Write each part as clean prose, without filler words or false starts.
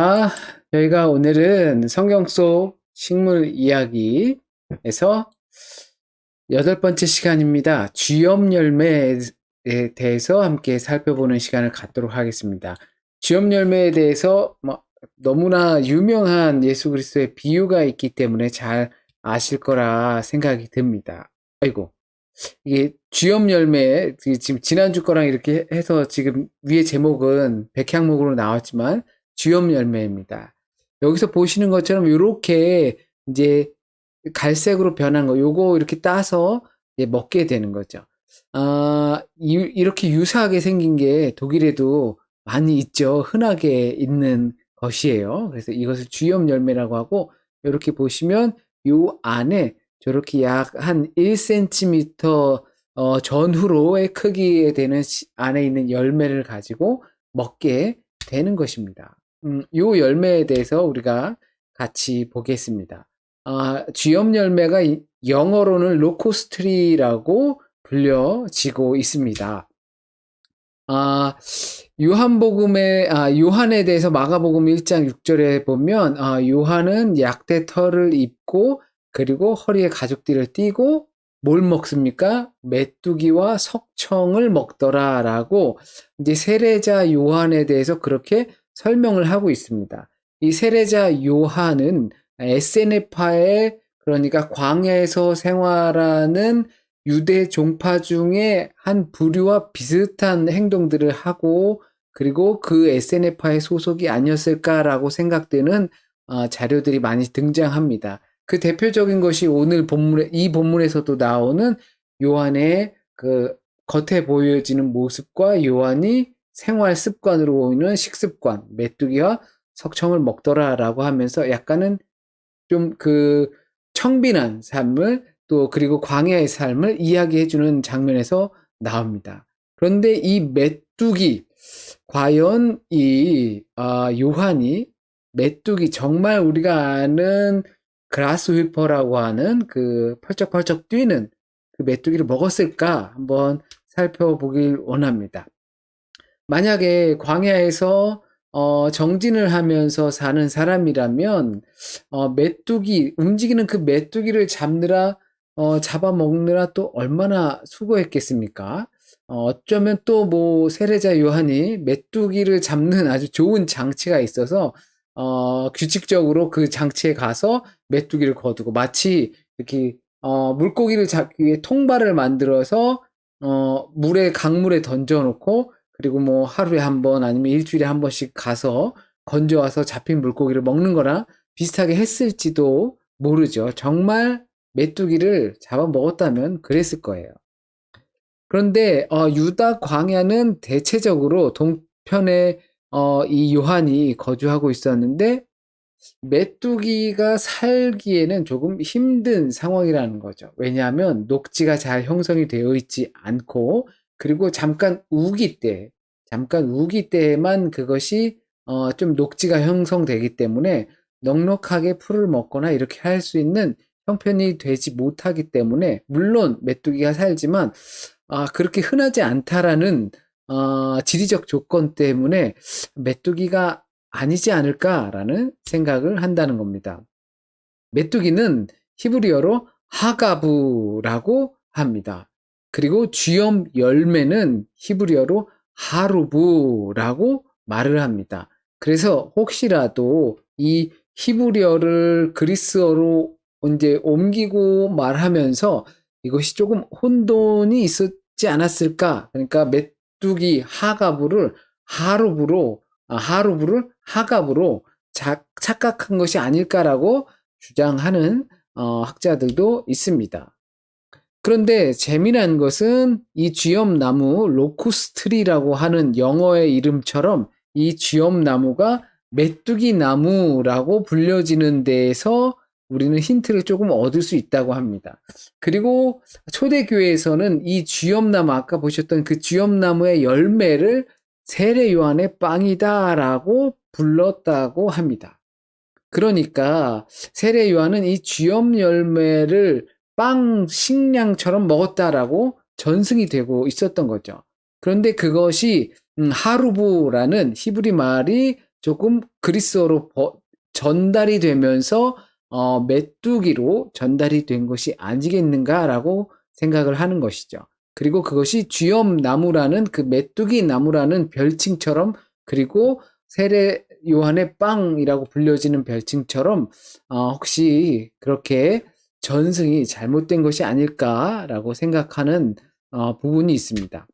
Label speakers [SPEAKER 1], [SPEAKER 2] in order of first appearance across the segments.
[SPEAKER 1] 아, 저희가 오늘은 성경 속 식물 이야기에서 8번째 시간입니다. 쥐염 열매에 대해서 함께 살펴보는 시간을 갖도록 하겠습니다. 쥐염 열매에 대해서 너무나 유명한 예수 그리스도의 비유가 있기 때문에 잘 아실 거라 생각이 듭니다. 아이고, 이게 쥐염 열매, 지금 지난주 거랑 이렇게 해서 지금 위에 제목은 백향목으로 나왔지만 쥐염 열매입니다. 여기서 보시는 것처럼 이렇게 이제 갈색으로 변한 거, 요거 이렇게 따서 이제 먹게 되는 거죠. 이렇게 유사하게 생긴 게 독일에도 많이 있죠. 흔하게 있는 것이에요. 그래서 이것을 쥐염 열매라고 하고, 이렇게 보시면 요 안에 저렇게 약 한 1cm 전후로의 크기에 되는 안에 있는 열매를 가지고 먹게 되는 것입니다. 요 열매에 대해서 우리가 같이 보겠습니다. 쥐염 열매가 영어로는 로코스트리라고 불려지고 있습니다. 아, 요한에 대해서 마가복음 1장 6절에 보면, 요한은 약대 털을 입고, 그리고 허리에 가죽띠를 띠고, 뭘 먹습니까? 메뚜기와 석청을 먹더라라고, 이제 세례자 요한에 대해서 그렇게 설명을 하고 있습니다. 이 세례자 요한은 SNF파의, 그러니까 광야에서 생활하는 유대 종파 중에 한 부류와 비슷한 행동들을 하고, 그리고 그 SNF파의 소속이 아니었을까라고 생각되는 자료들이 많이 등장합니다. 그 대표적인 것이 오늘 이 본문에서도 나오는 요한의 그 겉에 보여지는 모습과 요한이 생활 습관으로 보이는 식습관, 메뚜기와 석청을 먹더라라고 하면서 약간은 좀 그 청빈한 삶을, 또 그리고 광야의 삶을 이야기해주는 장면에서 나옵니다. 그런데 이 메뚜기, 과연 요한이 메뚜기, 정말 우리가 아는 그라스휘퍼라고 하는 그 펄쩍펄쩍 뛰는 그 메뚜기를 먹었을까 한번 살펴보길 원합니다. 만약에 광야에서 정진을 하면서 사는 사람이라면 움직이는 그 메뚜기를 잡아먹느라 또 얼마나 수고했겠습니까? 어쩌면 또 뭐 세례자 요한이 메뚜기를 잡는 아주 좋은 장치가 있어서 규칙적으로 그 장치에 가서 메뚜기를 거두고, 마치 이렇게 물고기를 잡기 위해 통발을 만들어서 강물에 던져놓고, 그리고 뭐 하루에 한 번 아니면 일주일에 한 번씩 가서 건져와서 잡힌 물고기를 먹는 거랑 비슷하게 했을지도 모르죠. 정말 메뚜기를 잡아먹었다면 그랬을 거예요. 그런데 유다 광야는 대체적으로 동편에 이 요한이 거주하고 있었는데, 메뚜기가 살기에는 조금 힘든 상황이라는 거죠. 왜냐하면 녹지가 잘 형성이 되어 있지 않고, 그리고 잠깐 우기 때에만 그것이 좀 녹지가 형성되기 때문에 넉넉하게 풀을 먹거나 이렇게 할 수 있는 형편이 되지 못하기 때문에, 물론 메뚜기가 살지만 그렇게 흔하지 않다라는 지리적 조건 때문에 메뚜기가 아니지 않을까라는 생각을 한다는 겁니다. 메뚜기는 히브리어로 하가부라고 합니다. 그리고 쥐염 열매는 히브리어로 하루부라고 말을 합니다. 그래서 혹시라도 이 히브리어를 그리스어로 이제 옮기고 말하면서 이것이 조금 혼돈이 있었지 않았을까? 그러니까 메뚜기 하가부를 하루부를 하갑으로 착각한 것이 아닐까라고 주장하는 학자들도 있습니다. 그런데 재미난 것은 이 쥐염나무 로쿠스트리라고 하는 영어의 이름처럼 이 쥐염나무가 메뚜기 나무라고 불려지는 데에서 우리는 힌트를 조금 얻을 수 있다고 합니다. 그리고 초대교회에서는 이 쥐염나무, 아까 보셨던 그 쥐염나무의 열매를 세례 요한의 빵이다라고 불렀다고 합니다. 그러니까 세례 요한은 이 쥐염 열매를 빵 식량처럼 먹었다라고 전승이 되고 있었던 거죠. 그런데 그것이 하루부라는 히브리 말이 조금 그리스어로 전달이 되면서 메뚜기로 전달이 된 것이 아니겠는가라고 생각을 하는 것이죠. 그리고 그것이 쥐엄나무라는 그 메뚜기 나무라는 별칭처럼, 그리고 세례 요한의 빵이라고 불려지는 별칭처럼 혹시 그렇게 전승이 잘못된 것이 아닐까라고 생각하는 부분이 있습니다.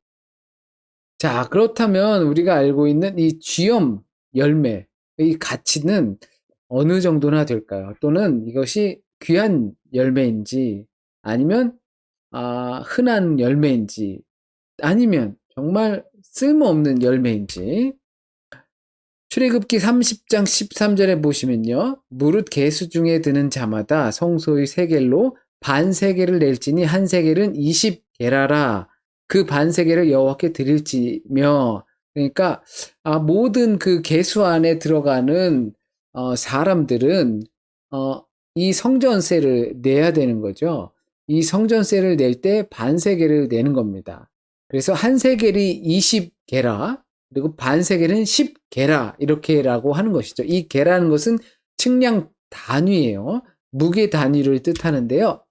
[SPEAKER 1] 자, 그렇다면 우리가 알고 있는 이 쥐엄 열매의 가치는 어느 정도나 될까요? 또는 이것이 귀한 열매인지, 아니면 흔한 열매인지, 아니면 정말 쓸모없는 열매인지. 출애굽기 30장 13절에 보시면요. 무릇 계수 중에 드는 자마다 성소의 세겔로 반세겔을 낼지니 한 세겔은 20게라라. 그 반세겔을 여호와께 드릴지며. 그러니까 모든 그 계수 안에 들어가는 사람들은 이 성전세를 내야 되는 거죠. 이 성전세를 낼 때 반세겔을 내는 겁니다. 그래서 한 세겔이 20게라, 그리고 반세겔은 10게라 이렇게라고 하는 것이죠. 이 게라는 것은 측량 단위예요. 무게 단위를 뜻하는데요.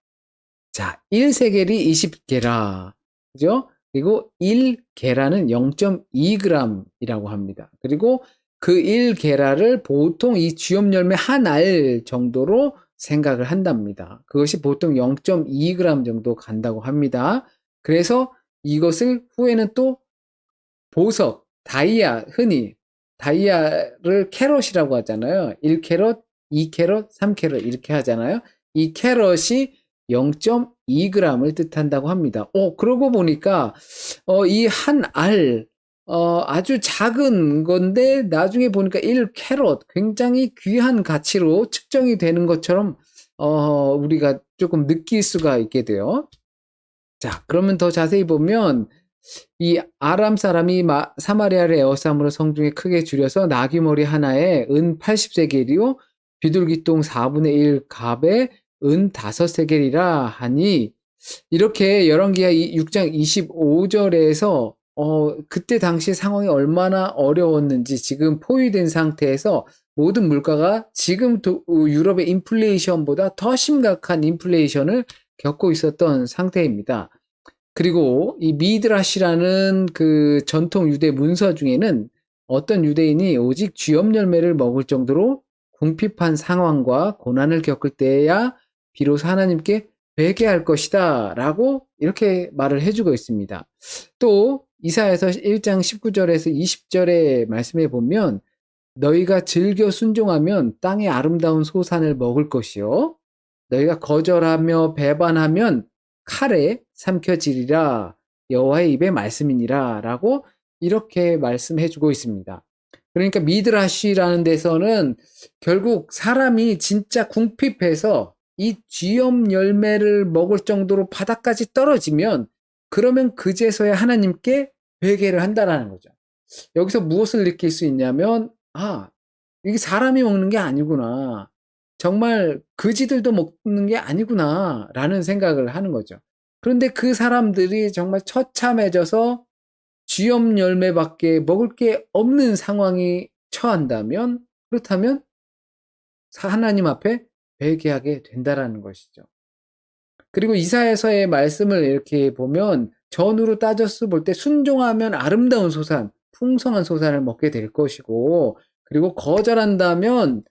[SPEAKER 1] 자, 1세겔이 20게라, 그죠? 그리고 1게라는 0.2g이라고 합니다. 그리고 그 1게라를 보통 이 쥐엄 열매 한 알 정도로 생각을 한답니다. 그것이 보통 0.2g 정도 간다고 합니다. 그래서 이것을 후에는 또 보석, 다이아, 흔히 다이아를 캐럿이라고 하잖아요. 1캐럿, 2캐럿, 3캐럿 이렇게 하잖아요. 이 캐럿이 0.2g을 뜻한다고 합니다. 그러고 보니까 이 한 알, 아주 작은 건데 나중에 보니까 1캐럿, 굉장히 귀한 가치로 측정이 되는 것처럼 우리가 조금 느낄 수가 있게 돼요. 자, 그러면 더 자세히 보면 이 아람 사람이 사마리아를 에워싸므로 성중에 크게 줄여서 나귀머리 하나에 은 80세겔이요 비둘기똥 4분의 1 갑에 은 5세겔이라 하니, 이렇게 열왕기하 6장 25절에서 그때 당시 상황이 얼마나 어려웠는지, 지금 포위된 상태에서 모든 물가가 지금 유럽의 인플레이션보다 더 심각한 인플레이션을 겪고 있었던 상태입니다. 그리고 이 미드라시라는 그 전통 유대 문서 중에는 어떤 유대인이 오직 쥐엄 열매를 먹을 정도로 궁핍한 상황과 고난을 겪을 때야 비로소 하나님께 회개할 것이다 라고 이렇게 말을 해주고 있습니다. 또 이사야서 1장 19절에서 20절의 말씀에 보면 너희가 즐겨 순종하면 땅의 아름다운 소산을 먹을 것이요 너희가 거절하며 배반하면 칼에 삼켜지리라 여호와의 입의 말씀이니라 라고 이렇게 말씀해 주고 있습니다. 그러니까 미드라시라는 데서는 결국 사람이 진짜 궁핍해서 이 쥐엄 열매를 먹을 정도로 바닥까지 떨어지면, 그러면 그제서야 하나님께 회개를 한다라는 거죠. 여기서 무엇을 느낄 수 있냐면 이게 사람이 먹는 게 아니구나, 정말 그지들도 먹는 게 아니구나 라는 생각을 하는 거죠. 그런데 그 사람들이 정말 처참해져서 쥐엄 열매밖에 먹을 게 없는 상황이 처한다면, 그렇다면 하나님 앞에 회개하게 된다라는 것이죠. 그리고 이사야서의 말씀을 이렇게 보면 전으로 따져서 볼 때 순종하면 아름다운 소산, 풍성한 소산을 먹게 될 것이고, 그리고 거절한다면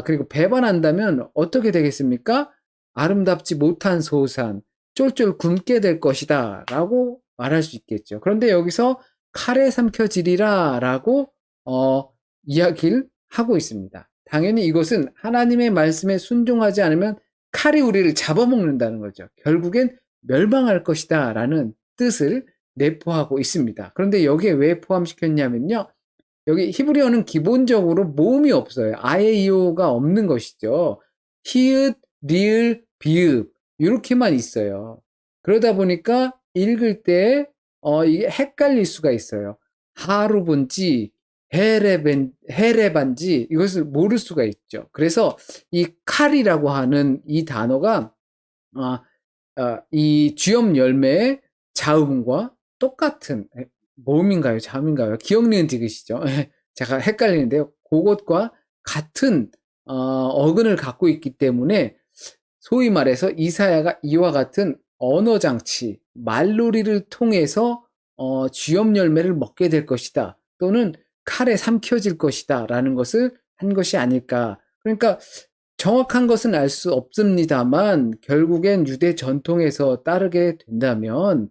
[SPEAKER 1] 그리고 배반한다면 어떻게 되겠습니까? 아름답지 못한 소산, 쫄쫄 굶게 될 것이다 라고 말할 수 있겠죠. 그런데 여기서 칼에 삼켜지리라 라고 이야기를 하고 있습니다. 당연히 이것은 하나님의 말씀에 순종하지 않으면 칼이 우리를 잡아먹는다는 거죠. 결국엔 멸망할 것이다 라는 뜻을 내포하고 있습니다. 그런데 여기에 왜 포함시켰냐면요, 여기 히브리어는 기본적으로 모음이 없어요. 아예 이오가 없는 것이죠. 히읗, 리을, 비읍 이렇게만 있어요. 그러다 보니까 읽을 때 이게 헷갈릴 수가 있어요. 하루본지 헤레반지 이것을 모를 수가 있죠. 그래서 이 칼이라고 하는 이 단어가 이 쥐엄 열매의 자음과 똑같은 모음인가요? 자음인가요? 기억 니은 디귿이죠. 제가 헷갈리는데요. 그것과 같은 어근을 갖고 있기 때문에 소위 말해서 이사야가 이와 같은 언어 장치, 말놀이를 통해서 쥐염 열매를 먹게 될 것이다. 또는 칼에 삼켜질 것이다. 라는 것을 한 것이 아닐까. 그러니까 정확한 것은 알 수 없습니다만 결국엔 유대 전통에서 따르게 된다면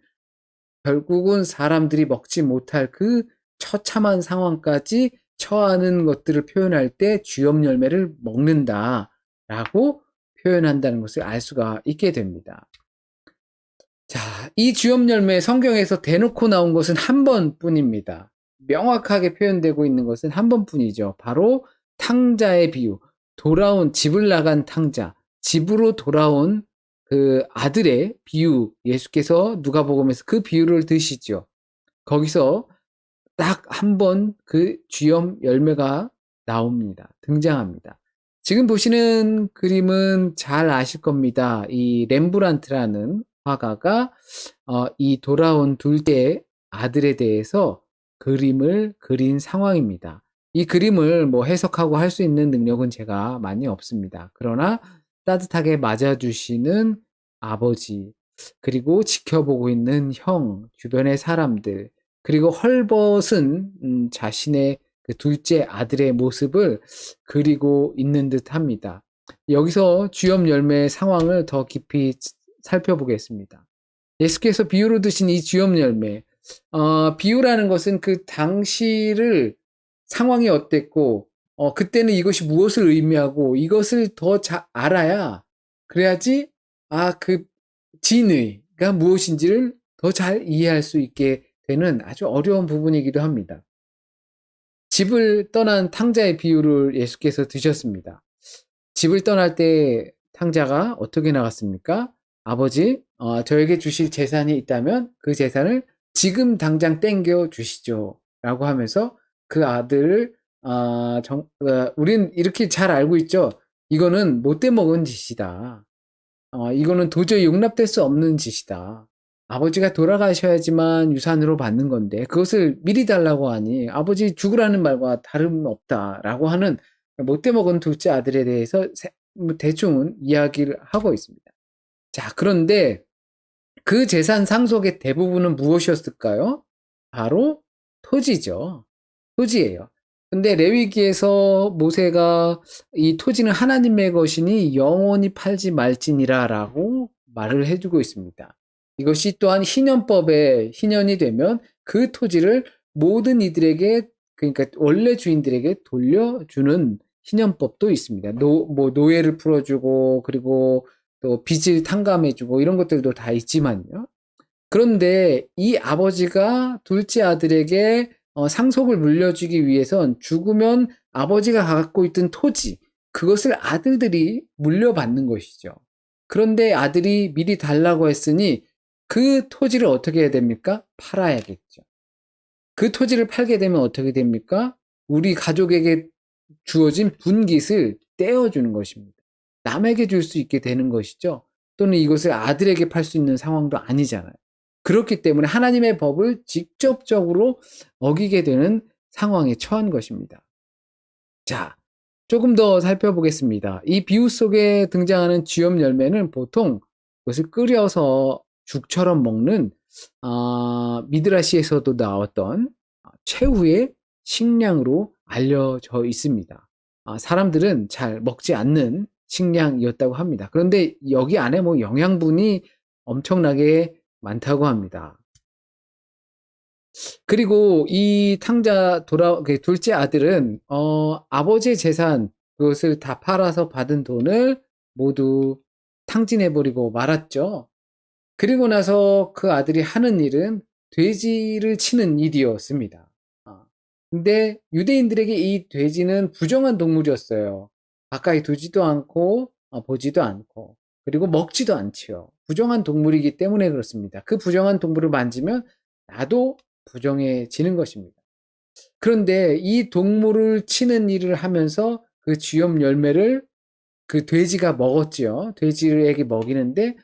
[SPEAKER 1] 결국은 사람들이 먹지 못할 그 처참한 상황까지 처하는 것들을 표현할 때 쥐염 열매를 먹는다라고 표현한다는 것을 알 수가 있게 됩니다. 자, 이 쥐염 열매 성경에서 대놓고 나온 것은 한 번뿐입니다. 명확하게 표현되고 있는 것은 한 번뿐이죠. 바로 탕자의 비유, 돌아온 집을 나간 탕자, 집으로 돌아온 그 아들의 비유, 예수께서 누가복음에서 그 비유를 드시죠. 거기서 딱 한 번 그 쥐염 열매가 나옵니다. 등장합니다. 지금 보시는 그림은 잘 아실 겁니다. 이 렘브란트라는 화가가 이 돌아온 둘째 아들에 대해서 그림을 그린 상황입니다. 이 그림을 뭐 해석하고 할 수 있는 능력은 제가 많이 없습니다. 그러나 따뜻하게 맞아주시는 아버지, 그리고 지켜보고 있는 형, 주변의 사람들, 그리고 헐벗은 자신의 그 둘째 아들의 모습을 그리고 있는 듯 합니다. 여기서 쥐염 열매의 상황을 더 깊이 살펴보겠습니다. 예수께서 비유로 드신 이 쥐염 열매, 비유라는 것은 그 당시를 상황이 어땠고, 그때는 이것이 무엇을 의미하고 이것을 더 잘 알아야 그래야지 그 진의가 무엇인지를 더 잘 이해할 수 있게 되는 아주 어려운 부분이기도 합니다. 집을 떠난 탕자의 비유를 예수께서 드셨습니다. 집을 떠날 때 탕자가 어떻게 나갔습니까? 아버지, 저에게 주실 재산이 있다면 그 재산을 지금 당장 땡겨 주시죠. 라고 하면서 그 아들을, 우린 이렇게 잘 알고 있죠. 이거는 못돼 먹은 짓이다. 이거는 도저히 용납될 수 없는 짓이다. 아버지가 돌아가셔야지만 유산으로 받는 건데 그것을 미리 달라고 하니 아버지 죽으라는 말과 다름없다라고 하는 못돼 먹은 둘째 아들에 대해서 뭐 대충은 이야기를 하고 있습니다. 자, 그런데 그 재산 상속의 대부분은 무엇이었을까요? 바로 토지죠. 토지예요. 근데 레위기에서 모세가 이 토지는 하나님의 것이니 영원히 팔지 말지니라라고 말을 해주고 있습니다. 이것이 또한 희년법의 희년이 되면 그 토지를 모든 이들에게, 그러니까 원래 주인들에게 돌려주는 희년법도 있습니다. 노예를 풀어주고 그리고 또 빚을 탕감해주고 이런 것들도 다 있지만요. 그런데 이 아버지가 둘째 아들에게 상속을 물려주기 위해선 죽으면 아버지가 갖고 있던 토지, 그것을 아들들이 물려받는 것이죠. 그런데 아들이 미리 달라고 했으니 그 토지를 어떻게 해야 됩니까? 팔아야겠죠. 그 토지를 팔게 되면 어떻게 됩니까? 우리 가족에게 주어진 분깃을 떼어주는 것입니다. 남에게 줄 수 있게 되는 것이죠. 또는 이것을 아들에게 팔 수 있는 상황도 아니잖아요. 그렇기 때문에 하나님의 법을 직접적으로 어기게 되는 상황에 처한 것입니다. 자, 조금 더 살펴보겠습니다. 이 비유 속에 등장하는 쥐염 열매는 보통 그것을 끓여서 죽처럼 먹는 미드라시에서도 나왔던 최후의 식량으로 알려져 있습니다. 사람들은 잘 먹지 않는 식량이었다고 합니다. 그런데 여기 안에 뭐 영양분이 엄청나게 많다고 합니다. 그리고 이 탕자 그 둘째 아들은 아버지의 재산 그것을 다 팔아서 받은 돈을 모두 탕진해버리고 말았죠. 그리고 나서 그 아들이 하는 일은 돼지를 치는 일이었습니다. 근데 유대인들에게 이 돼지는 부정한 동물이었어요. 가까이 두지도 않고 보지도 않고 그리고 먹지도 않지요. 부정한 동물이기 때문에 그렇습니다. 그 부정한 동물을 만지면 나도 부정해지는 것입니다. 그런데 이 동물을 치는 일을 하면서 그 쥐염 열매를 그 돼지가 먹었지요. 돼지에게 먹이는데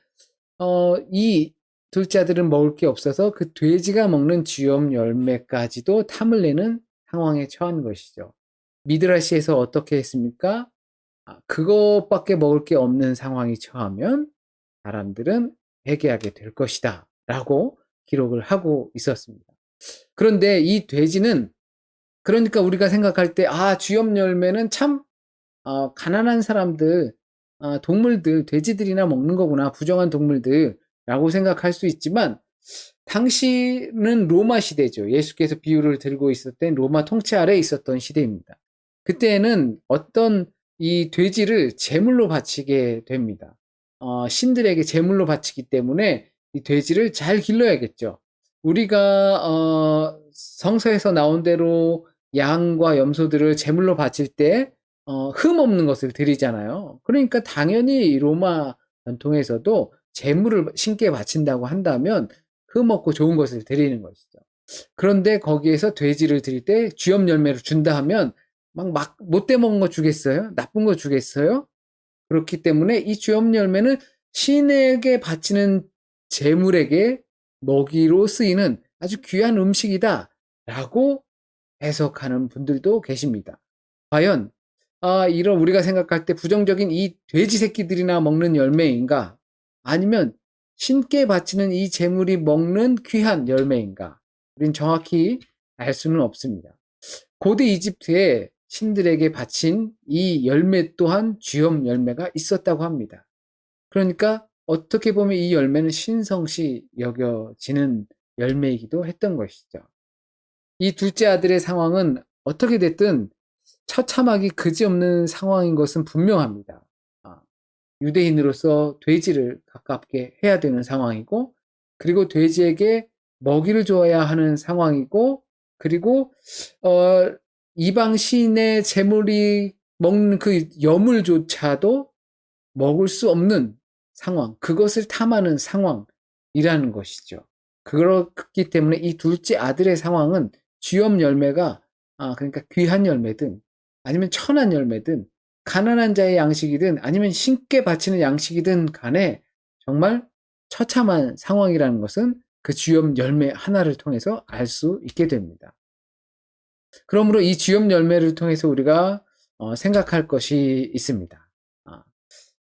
[SPEAKER 1] 이 둘째 아들은 먹을 게 없어서 그 돼지가 먹는 쥐염 열매까지도 탐을 내는 상황에 처한 것이죠. 미드라시에서 어떻게 했습니까? 그것밖에 먹을 게 없는 상황이 처하면 사람들은 회개하게 될 것이다 라고 기록을 하고 있었습니다. 그런데 이 돼지는, 그러니까 우리가 생각할 때 주엽 열매는 참 가난한 사람들, 동물들, 돼지들이나 먹는 거구나, 부정한 동물들 라고 생각할 수 있지만, 당시는 로마 시대죠. 예수께서 비유를 들고 있었던 로마 통치 아래에 있었던 시대입니다. 그때는 어떤 이 돼지를 제물로 바치게 됩니다. 신들에게 제물로 바치기 때문에 이 돼지를 잘 길러야겠죠. 우리가 성서에서 나온 대로 양과 염소들을 제물로 바칠 때 흠 없는 것을 드리잖아요. 그러니까 당연히 로마 전통에서도 제물을 신께 바친다고 한다면 흠 없고 좋은 것을 드리는 것이죠. 그런데 거기에서 돼지를 드릴 때 쥐염 열매를 준다 하면 막 못돼 먹은 거 주겠어요? 나쁜 거 주겠어요? 그렇기 때문에 이 쥐염 열매는 신에게 바치는 제물에게 먹이로 쓰이는 아주 귀한 음식이다 라고 해석하는 분들도 계십니다. 과연 이런 우리가 생각할 때 부정적인 이 돼지 새끼들이나 먹는 열매인가, 아니면 신께 바치는 이 제물이 먹는 귀한 열매인가, 우린 정확히 알 수는 없습니다. 고대 이집트에 신들에게 바친 이 열매 또한 쥐염 열매가 있었다고 합니다. 그러니까 어떻게 보면 이 열매는 신성시 여겨지는 열매이기도 했던 것이죠. 이 둘째 아들의 상황은 어떻게 됐든 처참하기 그지없는 상황인 것은 분명합니다. 유대인으로서 돼지를 가깝게 해야 되는 상황이고, 그리고 돼지에게 먹이를 줘야 하는 상황이고, 그리고 이방 신의 제물이 먹는 그 여물조차도 먹을 수 없는 상황, 그것을 탐하는 상황이라는 것이죠. 그렇기 때문에 이 둘째 아들의 상황은 쥐염 열매가 그러니까 귀한 열매든 아니면 천한 열매든 가난한 자의 양식이든 아니면 신께 바치는 양식이든 간에 정말 처참한 상황이라는 것은 그 쥐염 열매 하나를 통해서 알 수 있게 됩니다. 그러므로 이 쥐염 열매를 통해서 우리가 생각할 것이 있습니다.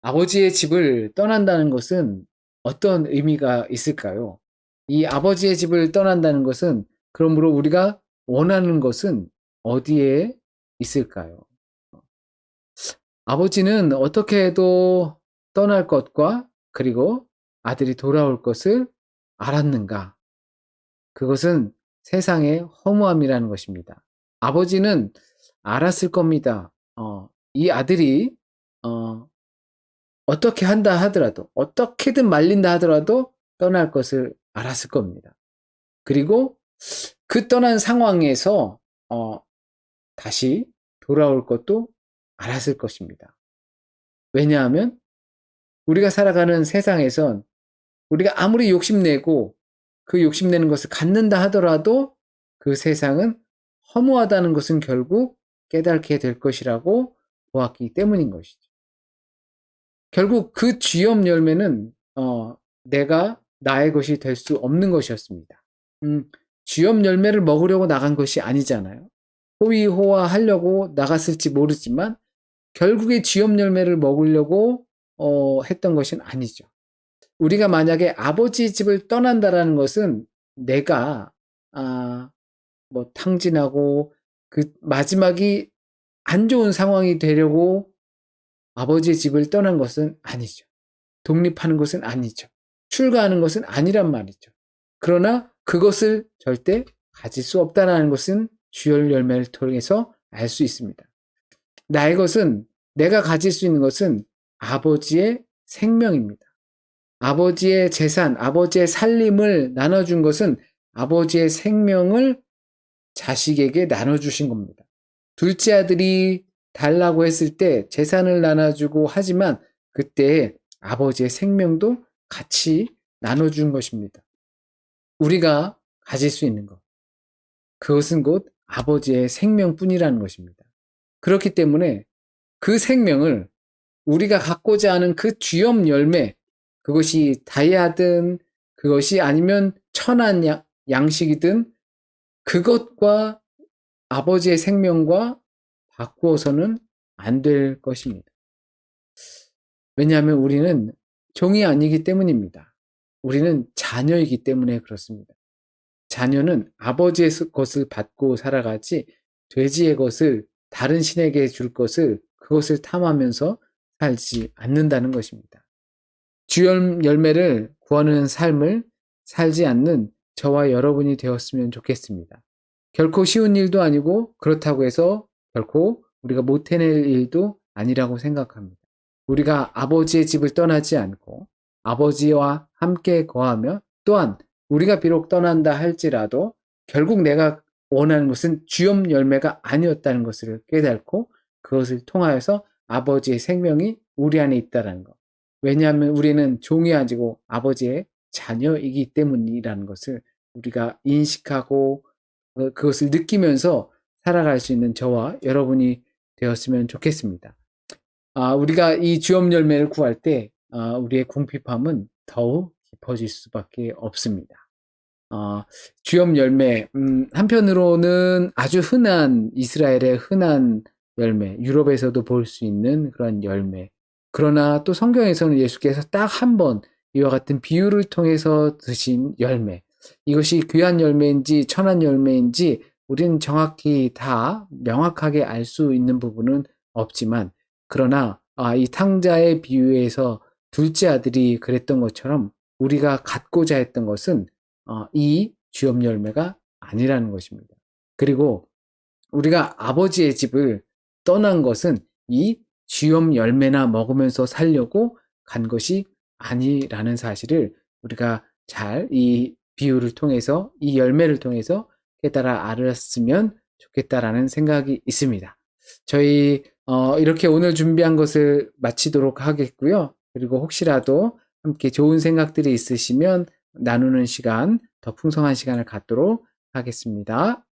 [SPEAKER 1] 아버지의 집을 떠난다는 것은 어떤 의미가 있을까요? 이 아버지의 집을 떠난다는 것은, 그러므로 우리가 원하는 것은 어디에 있을까요? 아버지는 어떻게 해도 떠날 것과 그리고 아들이 돌아올 것을 알았는가? 그것은 세상의 허무함이라는 것입니다. 아버지는 알았을 겁니다. 이 아들이 어떻게 한다 하더라도, 어떻게든 말린다 하더라도 떠날 것을 알았을 겁니다. 그리고 그 떠난 상황에서 다시 돌아올 것도 알았을 것입니다. 왜냐하면 우리가 살아가는 세상에선 우리가 아무리 욕심내고 그 욕심내는 것을 갖는다 하더라도 그 세상은 허무하다는 것은 결국 깨닫게 될 것이라고 보았기 때문인 것이죠. 결국 그 쥐염 열매는 내가 나의 것이 될 수 없는 것이었습니다. 쥐염 열매를 먹으려고 나간 것이 아니잖아요. 호위호화하려고 나갔을지 모르지만 결국에 쥐염 열매를 먹으려고 했던 것은 아니죠. 우리가 만약에 아버지 집을 떠난다라는 것은 내가 탕진하고 그 마지막이 안 좋은 상황이 되려고 아버지의 집을 떠난 것은 아니죠. 독립하는 것은 아니죠. 출가하는 것은 아니란 말이죠. 그러나 그것을 절대 가질 수 없다는 것은 쥐염 열매를 통해서 알 수 있습니다. 나의 것은, 내가 가질 수 있는 것은 아버지의 생명입니다. 아버지의 재산, 아버지의 살림을 나눠준 것은 아버지의 생명을 자식에게 나눠주신 겁니다. 둘째 아들이 달라고 했을 때 재산을 나눠주고 하지만 그때 아버지의 생명도 같이 나눠준 것입니다. 우리가 가질 수 있는 것, 그것은 곧 아버지의 생명뿐이라는 것입니다. 그렇기 때문에 그 생명을 우리가 갖고자 하는 그 쥐염 열매, 그것이 다이아든 그것이 아니면 천한 양식이든 그것과 아버지의 생명과 바꾸어서는 안 될 것입니다. 왜냐하면 우리는 종이 아니기 때문입니다. 우리는 자녀이기 때문에 그렇습니다. 자녀는 아버지의 것을 받고 살아가지 돼지의 것을 다른 신에게 줄 것을 그것을 탐하면서 살지 않는다는 것입니다. 주연 열매를 구하는 삶을 살지 않는 저와 여러분이 되었으면 좋겠습니다. 결코 쉬운 일도 아니고 그렇다고 해서 결코 우리가 못 해낼 일도 아니라고 생각합니다. 우리가 아버지의 집을 떠나지 않고 아버지와 함께 거하며 또한 우리가 비록 떠난다 할지라도 결국 내가 원하는 것은 주염 열매가 아니었다는 것을 깨닫고 그것을 통하여서 아버지의 생명이 우리 안에 있다는 것. 왜냐하면 우리는 종이 아니고 아버지의 자녀이기 때문이라는 것을 우리가 인식하고 그것을 느끼면서 살아갈 수 있는 저와 여러분이 되었으면 좋겠습니다. 우리가 이 주염 열매를 구할 때 우리의 궁핍함은 더욱 깊어질 수밖에 없습니다. 주염 열매, 한편으로는 아주 흔한 이스라엘의 흔한 열매, 유럽에서도 볼 수 있는 그런 열매. 그러나 또 성경에서는 예수께서 딱 한 번 이와 같은 비유를 통해서 드신 열매. 이것이 귀한 열매인지 천한 열매인지 우리는 정확히 다 명확하게 알 수 있는 부분은 없지만 그러나 이 탕자의 비유에서 둘째 아들이 그랬던 것처럼 우리가 갖고자 했던 것은 이 주염 열매가 아니라는 것입니다. 그리고 우리가 아버지의 집을 떠난 것은 이 주염 열매나 먹으면서 살려고 간 것이 아니라는 사실을 우리가 잘 이 비유를 통해서 이 열매를 통해서 깨달아 알았으면 좋겠다라는 생각이 있습니다. 저희 이렇게 오늘 준비한 것을 마치도록 하겠고요. 그리고 혹시라도 함께 좋은 생각들이 있으시면 나누는 시간, 더 풍성한 시간을 갖도록 하겠습니다.